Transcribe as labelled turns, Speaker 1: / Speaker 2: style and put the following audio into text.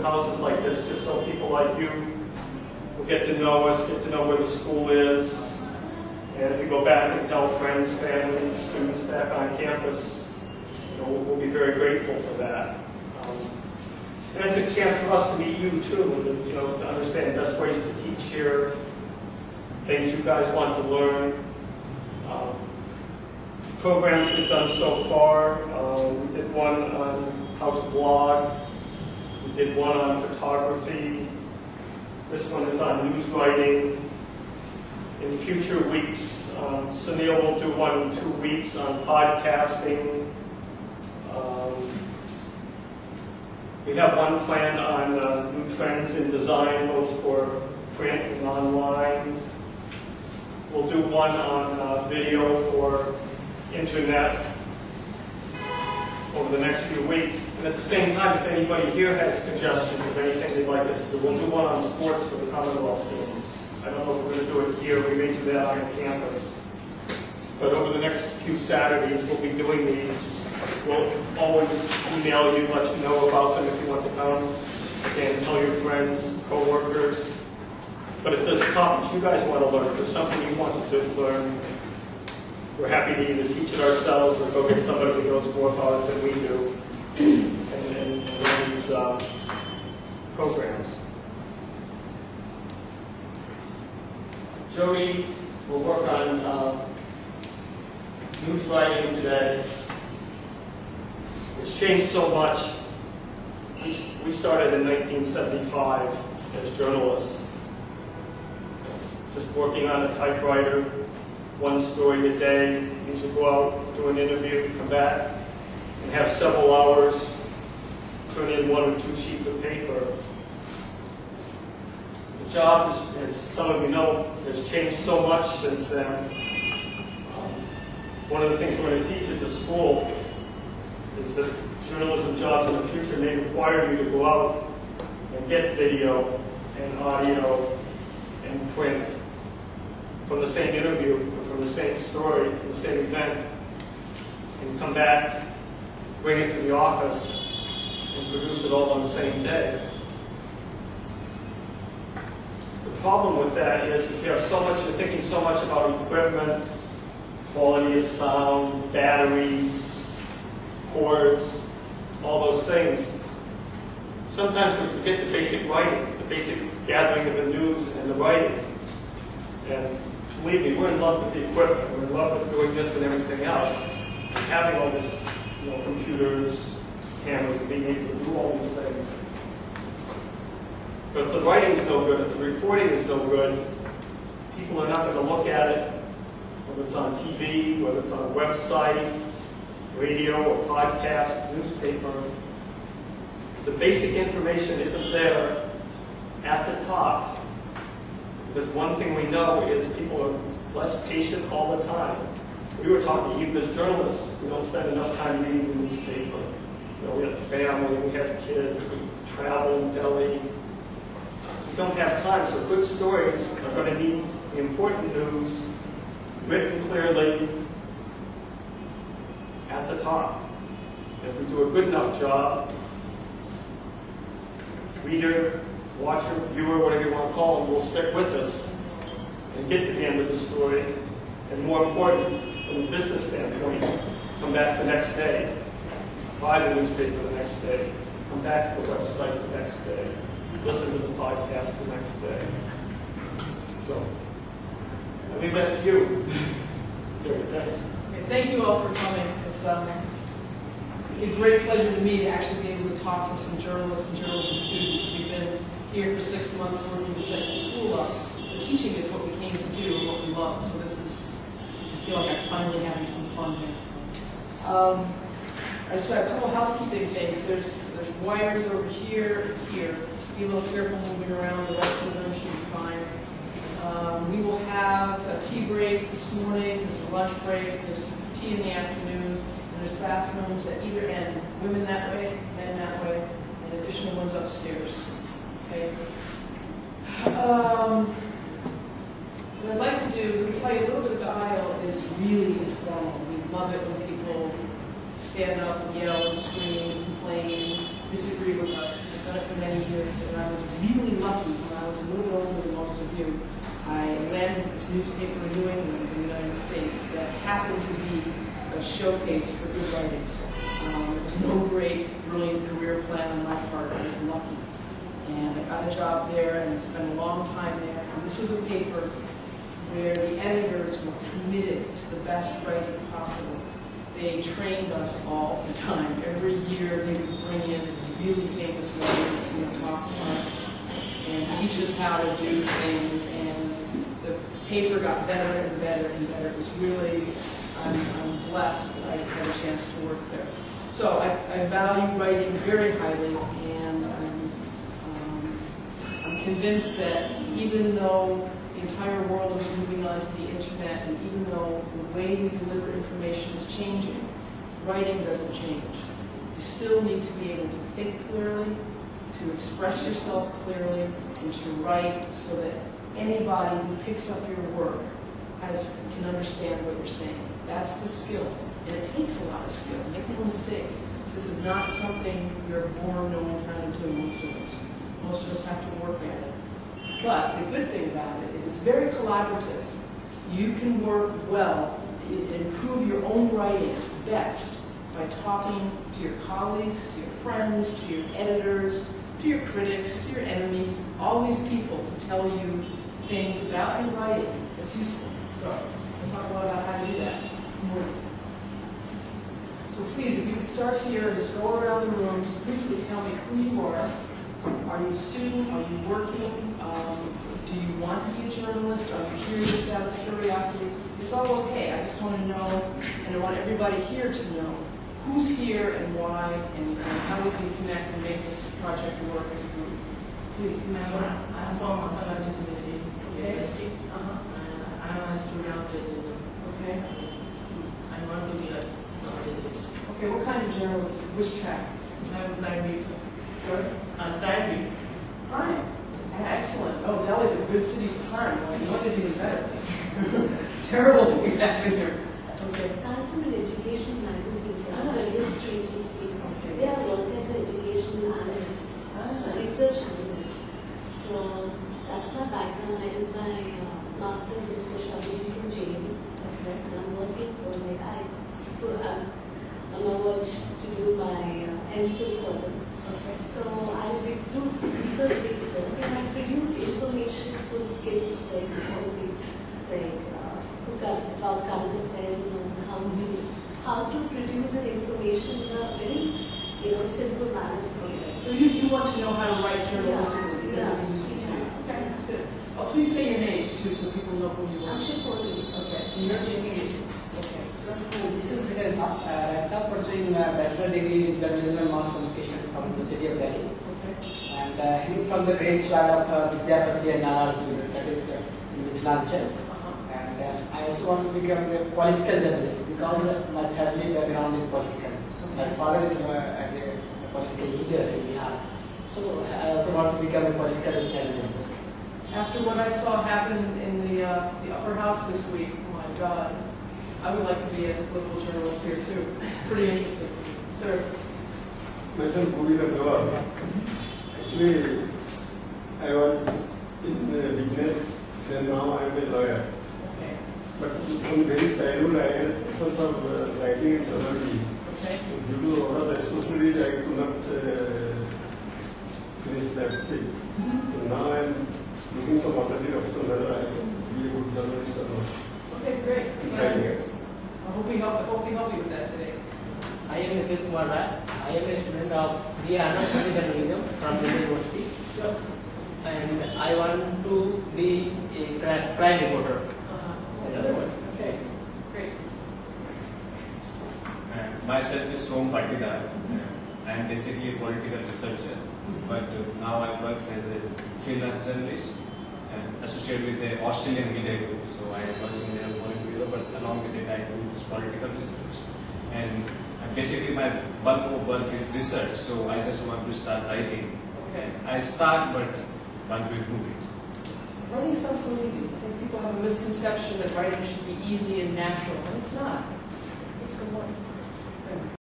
Speaker 1: open houses like this just so people like you will get to know us, get to know where the school is. And if you go back and tell friends, family, students back on campus, you know, we'll be very grateful for that. And it's a chance for us to meet you too, and, you know, to understand the best ways to teach here, things you guys want to learn. Programs we've done so far. We did one on how to blog. We did one on photography. This one is on news writing. In future weeks, Sunil will do one in 2 weeks on podcasting. We have one planned on new trends in design, both for print and online. We'll do one on video for internet over the next few weeks. And at the same time, if anybody here has suggestions of anything they'd like us to do, we'll do one on sports for the Commonwealth Games. I don't know if we're going to do it here. We may do that on campus. But over the next few Saturdays, we'll be doing these. We'll always email you, let you know about them if you want to come. Again, tell your friends, co-workers. But if there's topics you guys want to learn, if there's something you want to learn, we're happy to either teach it ourselves or go get somebody who knows more about it than we do and run these programs. Jody will work on news writing today. It's changed so much. We started in 1975 as journalists, just working on a typewriter, one story a day. You should go out, do an interview, come back, and have several hours, turn in 1 or 2 sheets of paper. The job, as some of you know, has changed so much since then. One of the things we're going to teach at the school is that journalism jobs in the future may require you to go out and get video and audio and print from the same interview, or from the same story, from the same event, and come back, bring it to the office, and produce it all on the same day. The problem with that is if you have so much, you're thinking so much about equipment, quality of sound, batteries, cords, all those things. Sometimes we forget the basic writing, the basic gathering of the news and the writing. And believe me, we're in love with the equipment. We're in love with doing this and everything else. And having all this, you know, computers, cameras, and being able to do all these things. But if the writing's no good, if the reporting is no good, people are not going to look at it, whether it's on TV, whether it's on a website, radio, or podcast, newspaper. If the basic information isn't there at the top, because one thing we know is people are less patient all the time. We were talking, even as journalists, we don't spend enough time reading the newspaper. You know, we have family, we have kids, we travel in Delhi. We don't have time, so good stories are going to need the important news written clearly at the top. And if we do a good enough job, reader, watcher, viewer, whatever you want to call them, will stick with us and get to the end of the story. And more important, from a business standpoint, come back the next day, buy the newspaper the next day, come back to the website the next day, listen to the podcast the next day. So, I leave that to you. Jerry, thanks.
Speaker 2: Okay, thank you all for coming. It's a great pleasure to me to actually be able to talk to some journalists and journalism students. We've been here for 6 months working to set the school up. The teaching is what we came to do and what we love. So this is, I feel like I'm finally having some fun here. I just have a couple housekeeping things. There's wires over here, here. Be a little careful moving around. The rest of them should be fine. We will have a tea break this morning. There's a lunch break. There's tea in the afternoon. And there's bathrooms at either end. Women that way, men that way, and additional ones upstairs. Okay. What I'd like to do, to tell you a little bit of the aisle is really informal. We love it when people stand up and yell and scream, complain, disagree with us. It's done it for many years, and I was really lucky when I was a little bit older than most of you. I landed this newspaper in New England in the United States that happened to be a showcase for good writing. There was no great, brilliant career plan on my part. I was lucky. And I got a job there and spent a long time there. And this was a paper where the editors were committed to the best writing possible. They trained us all the time. Every year they would bring in really famous writers who would talk to us and teach us how to do things. And the paper got better and better and better. It was really, I'm blessed that I had a chance to work there. So I value writing very highly, and I'm convinced that even though the entire world is moving on to the internet, and even though the way we deliver information is changing, writing doesn't change. You still need to be able to think clearly, to express yourself clearly, and to write so that anybody who picks up your work can understand what you're saying. That's the skill. And it takes a lot of skill. Make no mistake. This is not something we're born knowing how to do, most of us. Most of us have to work at it. But the good thing about it is it's very collaborative. You can work well, improve your own writing best by talking to your colleagues, to your friends, to your editors, to your critics, to your enemies, all these people who tell you things about your writing that's useful. So let's talk a lot about how to do that. So please, if you could start here, just go around the room, just briefly tell me who you are. Are you a student? Are you working? Do you want to be a journalist? Are you curious out of curiosity? It's all okay. I just want to know, and I want everybody here to know who's here and why, and how we can connect and make this project work as a group. Please,
Speaker 3: I'm from Cambodia University. I'm a student of journalism.
Speaker 2: Okay.
Speaker 3: I want to be a journalist.
Speaker 2: Okay, what kind of journalism? Which track?
Speaker 3: I'm private.
Speaker 2: Good.
Speaker 3: I'm private.
Speaker 2: Crime. Excellent. Oh, Delhi's a good city for crime. What is even better? Terrible things happen here. Okay.
Speaker 4: I'm from an education magazine, Providence 360.
Speaker 2: Okay.
Speaker 4: There I work as an educational analyst, research analyst. So that's my background. I did my master's in sociology from JD.
Speaker 2: Okay.
Speaker 4: And I'm working for I'm on my watch to do my MPhil further.
Speaker 2: Okay.
Speaker 4: So I do research-based work, and I produce information for kids, like all these, about current affairs and how to produce an information in a very simple manner for us.
Speaker 2: So you want to know how to write journalistically? That's what you used to do. Okay, that's good. Oh, please say your names too, so people know who you are.
Speaker 4: I'm Shifoli.
Speaker 2: Okay. And you're Jamie. Okay. So
Speaker 5: This is because I'm pursuing a bachelor degree in journalism and mass communication from the city of Delhi.
Speaker 2: okay.
Speaker 5: And hailing from the great soil of Vidyapati and Nala's unit, that is in Mithilanchal. And I also want to become a political journalist because my family background is political. My father is a political leader in Bihar. So I also want to become a political journalist.
Speaker 2: After what I saw happen in the upper house this week, oh my God, I would like to be a political journalist here too. Pretty interesting. Sir.
Speaker 6: Myself, actually, I was in business, then now I am a lawyer.
Speaker 2: Okay.
Speaker 6: But from very childhood, I had a sense of writing and journalism.
Speaker 2: Okay.
Speaker 6: Due to a lot of responsibilities, I could not finish that thing. So now I am looking for alternative option whether I can be a good journalist or not.
Speaker 2: Okay, great.
Speaker 6: Trying it.
Speaker 2: I hope we help you with that today.
Speaker 3: I am Nitish Kumar Rai. I am a student of the Honors in Journalism from the university.
Speaker 2: Sure.
Speaker 3: And I want to be a crime reporter.
Speaker 2: Okay, great.
Speaker 7: Myself is Som Patidar. I am basically a political researcher, but now I work as a freelance journalist and associated with the Australian media group. So I am working there for a bureau, but along with it I do this political research. And basically my bulk of work is research, so I just want to start writing.
Speaker 2: Okay.
Speaker 7: I start, but one will do it.
Speaker 2: Writing's not so easy. I think people have a misconception that writing should be easy and natural, and it's not. It takes some work.